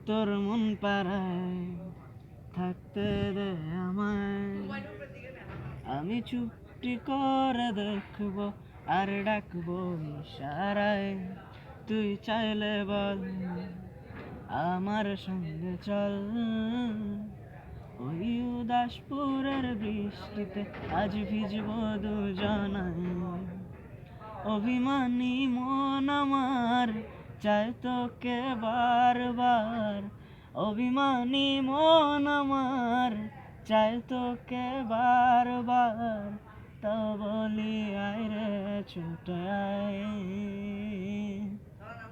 তোর মন পাড়ায় থাকতে দে আমায়, আমি চুপটি করে দেখবো আর ডাকবো ইশারায়, তুই চাইলে বল আমার সঙ্গে চল। ওই উদাসপুরের বৃষ্টিতে আজ ভিজবো দুজনায়, অভিমানী মন আমার চায় তোকে বারবার, অভিমানী মন আমার চায় তোকে বারবার, তা বলি আয় রে ছুটে আয়,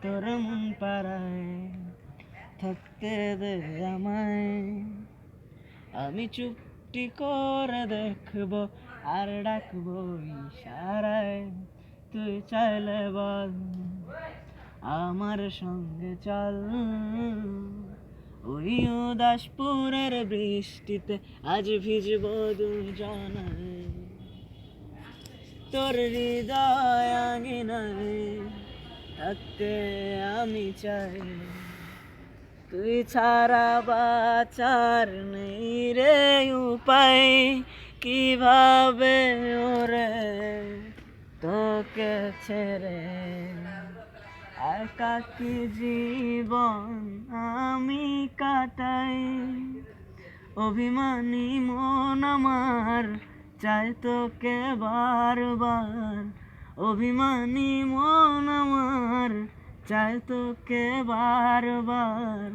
তোর মন পাড়ায় থাকতে দে আমায়, আমি চুপটি করে দেখবো আর ডাকবো ইশারায়, তুই চাইলে বল আমার সঙ্গে চল। ওই উদাসপুরের বৃষ্টিতে আজ ভিজবো দুজনায়, তোর হৃদয় আঙিনায় থাকতে আমি চাই, তুই ছাড়া বাঁচার নেই রে উপায়, কিভাবে ওরে তোকে ছেড়ে একাকী জীবন আমি কাটাই, অভিমানী মন আমার চায় তোকে বারবার, অভিমানী মন আমার চায় তোকে বারবার,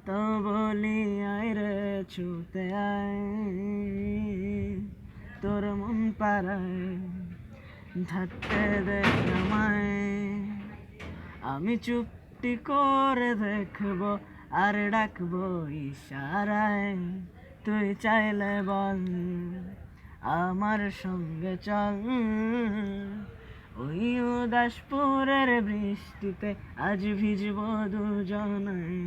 তো বলি আয় রে ছুটে আয়, তোর মন পাড়ায় থাকতে দে আমায়, আমি চুপটি করে দেখবো আর ডাকবো ইশারায়, তুই চাইলে বল আমার সঙ্গে চল। ওই উদাসপুরের বৃষ্টিতে আজ ভিজবো দুজনায়।